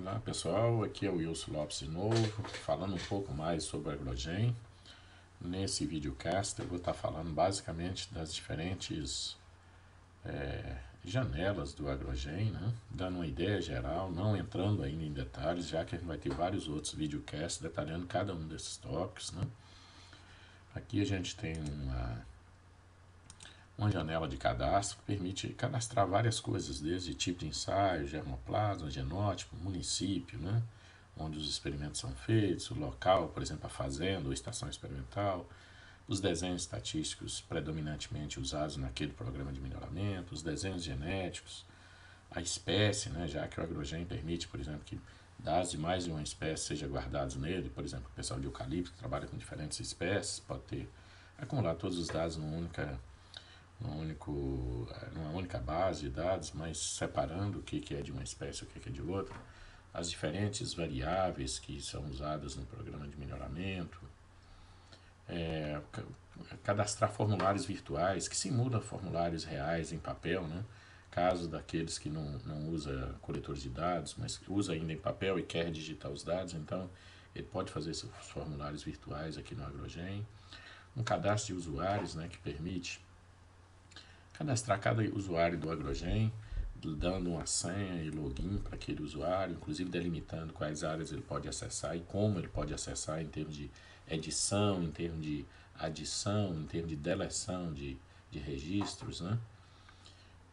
Olá pessoal, aqui é o Wilson Lopes de novo, falando um pouco mais sobre o Agrogen. Nesse videocast eu vou estar falando basicamente das diferentes janelas do Agrogen, né? Dando uma ideia geral, não entrando ainda em detalhes, já que a gente vai ter vários outros videocasts detalhando cada um desses tópicos, né? Aqui a gente tem uma janela de cadastro que permite cadastrar várias coisas, desde tipo de ensaio, germoplasma, genótipo, município, né? Onde os experimentos são feitos, o local, por exemplo, a fazenda ou estação experimental, os desenhos estatísticos predominantemente usados naquele programa de melhoramento, os desenhos genéticos, a espécie, né? Já que o Agrogen permite, por exemplo, que dados de mais de uma espécie sejam guardados nele, por exemplo, o pessoal de eucalipto que trabalha com diferentes espécies pode ter acumular todos os dados numa única base de dados, mas separando o que é de uma espécie e o que é de outra, as diferentes variáveis que são usadas no programa de melhoramento, é, cadastrar formulários virtuais que simulam formulários reais em papel, né? Caso daqueles que não usa coletores de dados, mas usa ainda em papel e quer digitar os dados, então ele pode fazer esses formulários virtuais aqui no Agrogen. Um cadastro de usuários, né, que permite cadastrar cada usuário do Agrogen, dando uma senha e login para aquele usuário, inclusive delimitando quais áreas ele pode acessar e como ele pode acessar em termos de edição, em termos de adição, em termos de deleção de registros, né?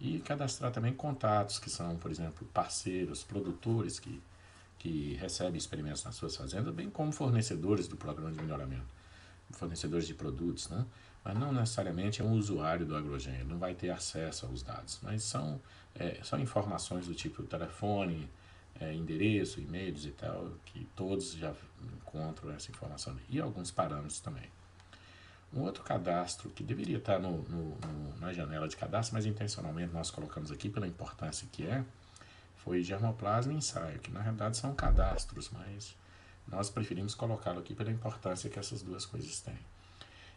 E cadastrar também contatos que são, por exemplo, parceiros, produtores que recebem experimentos nas suas fazendas, bem como fornecedores do programa de melhoramento, fornecedores de produtos, né? Mas não necessariamente é um usuário do Agrogen, ele não vai ter acesso aos dados, mas são informações do tipo telefone, endereço, e-mails e tal, que todos já encontram essa informação e alguns parâmetros também. Um outro cadastro que deveria estar na janela de cadastro, mas intencionalmente nós colocamos aqui pela importância que foi germoplasma e ensaio, que na realidade são cadastros, mas nós preferimos colocá-lo aqui pela importância que essas duas coisas têm.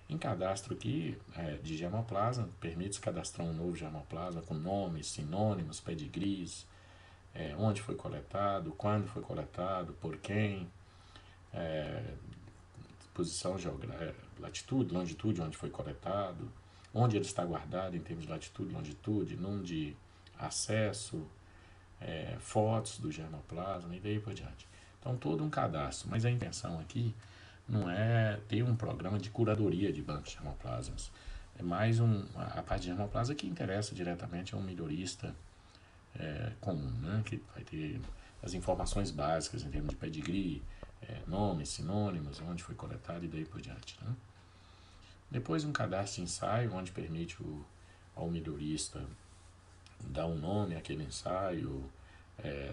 Em cadastro aqui de germoplasma, permite cadastrar um novo germoplasma com nomes, sinônimos, pedigrees, onde foi coletado, quando foi coletado, por quem, posição geográfica, latitude, longitude, onde foi coletado, onde ele está guardado em termos de latitude, longitude, número de acesso, fotos do germoplasma e daí por diante. Então, todo um cadastro, mas a intenção aqui não é ter um programa de curadoria de bancos de germoplasmas. É mais a parte de germoplasma que interessa diretamente a um melhorista comum, né? Que vai ter as informações básicas em termos de pedigree, nomes, sinônimos, onde foi coletado e daí por diante. Né? Depois um cadastro de ensaio, onde permite ao melhorista dar um nome àquele ensaio,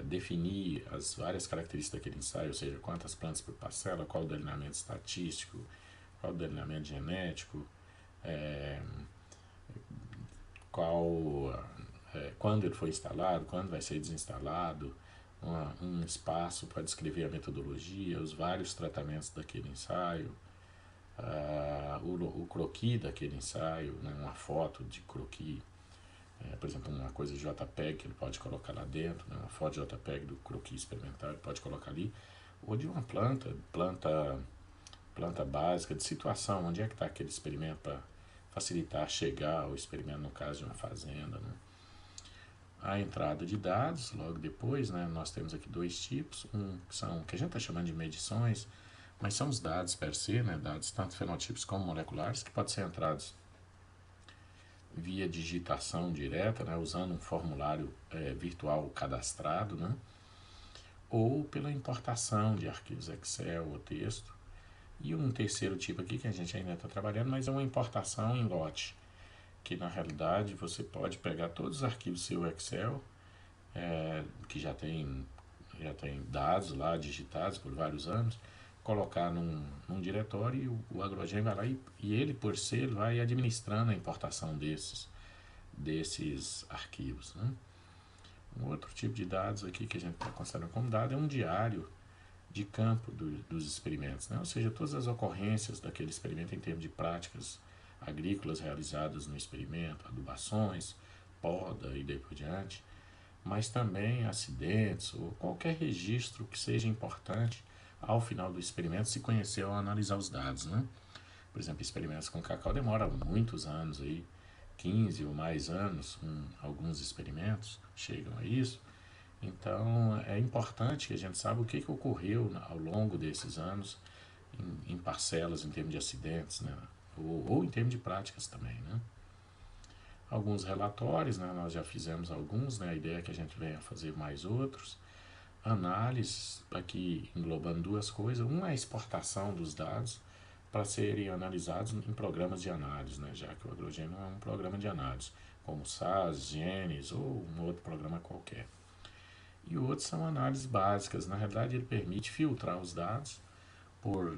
definir as várias características daquele ensaio, ou seja, quantas plantas por parcela, qual o delineamento estatístico, qual o delineamento genético, é, quando ele foi instalado, quando vai ser desinstalado, um espaço para descrever a metodologia, os vários tratamentos daquele ensaio, o croquis daquele ensaio, né, uma foto de croquis, por exemplo, uma coisa de JPEG que ele pode colocar lá dentro, né, uma foto de JPEG do croquis experimental ele pode colocar ali, ou de uma planta básica de situação, onde é que está aquele experimento para facilitar chegar ao experimento no caso de uma fazenda, né? A entrada de dados, logo depois, né, nós temos aqui dois tipos, que são que a gente está chamando de medições, mas são os dados per se, né, dados tanto fenotipos como moleculares, que podem ser entrados via digitação direta, né, usando um formulário virtual cadastrado, né, ou pela importação de arquivos Excel ou texto. E um terceiro tipo aqui que a gente ainda está trabalhando, mas é uma importação em lote, que na realidade você pode pegar todos os arquivos do seu Excel, que já tem dados lá digitados por vários anos, colocar num diretório e o Agrogen vai lá e ele, por ser, vai administrando a importação desses arquivos. Né? Um outro tipo de dados aqui que a gente está considerando como dado é um diário de campo dos experimentos, né? Ou seja, todas as ocorrências daquele experimento em termos de práticas agrícolas realizadas no experimento, adubações, poda e daí por diante, mas também acidentes ou qualquer registro que seja importante ao final do experimento se conhecer ou analisar os dados, né? Por exemplo, experimentos com cacau demoram muitos anos aí, 15 ou mais anos, alguns experimentos chegam a isso. Então é importante que a gente saiba o que ocorreu ao longo desses anos em parcelas em termos de acidentes, né? Ou em termos de práticas também, né? Alguns relatórios, né? Nós já fizemos alguns, né? A ideia é que a gente venha fazer mais outros. Análises, aqui englobando duas coisas. Uma é a exportação dos dados para serem analisados em programas de análise, né? Já que o agrogênio é um programa de análise, como SAS, GENES ou um outro programa qualquer. E outros são análises básicas. Na realidade, ele permite filtrar os dados por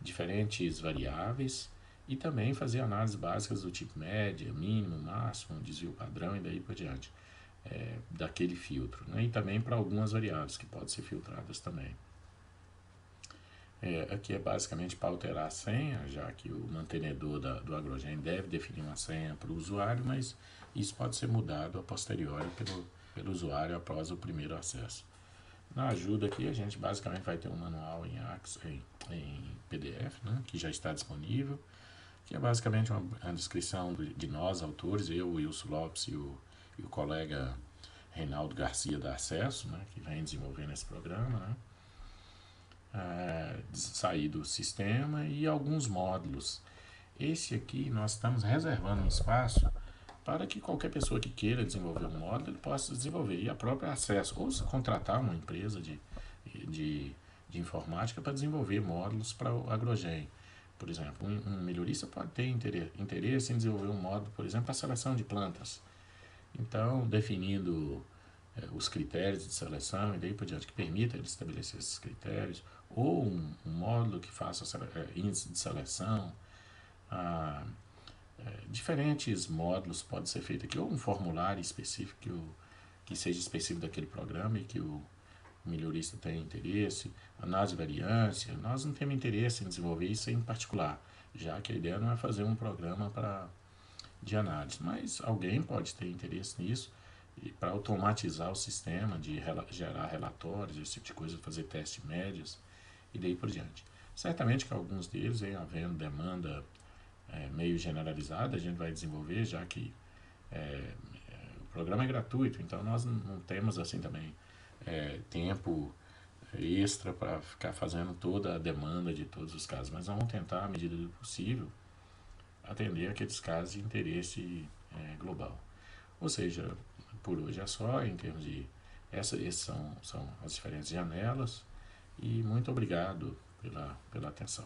diferentes variáveis e também fazer análises básicas do tipo média, mínimo, máximo, desvio padrão e daí por diante, daquele filtro, né? E também para algumas variáveis que podem ser filtradas também. Aqui é basicamente para alterar a senha, já que o mantenedor do agrogênio deve definir uma senha para o usuário, mas isso pode ser mudado a posteriori pelo usuário após o primeiro acesso. Na ajuda aqui a gente basicamente vai ter um manual em PDF, né, que já está disponível, que é basicamente uma descrição de nós, autores, eu, Wilson Lopes e o colega Reinaldo Garcia da Acesso, né, que vem desenvolvendo esse programa, né, sair do sistema e alguns módulos. Esse aqui nós estamos reservando um espaço para que qualquer pessoa que queira desenvolver um módulo ele possa desenvolver e a própria Acesso, ou se contratar uma empresa de, de informática para desenvolver módulos para o agrogênio. Por exemplo, um melhorista pode ter interesse em desenvolver um módulo, por exemplo, para a seleção de plantas. Então, definindo os critérios de seleção e daí por diante, que permita ele estabelecer esses critérios, ou um módulo que faça índice de seleção, diferentes módulos podem ser feitos aqui, ou um formulário específico que seja específico daquele programa e que o melhorista tenha interesse, análise de variância. Nós não temos interesse em desenvolver isso em particular, já que a ideia não é fazer um programa de análise, mas alguém pode ter interesse nisso para automatizar o sistema de gerar relatórios, esse tipo de coisa, fazer testes de médias e daí por diante. Certamente que alguns deles, havendo demanda meio generalizada, a gente vai desenvolver, já que o programa é gratuito, então nós não temos assim também tempo extra para ficar fazendo toda a demanda de todos os casos, mas vamos tentar, à medida do possível, atender aqueles casos de interesse global. Ou seja, por hoje é só, em termos de... Essas são as diferentes janelas, e muito obrigado pela atenção.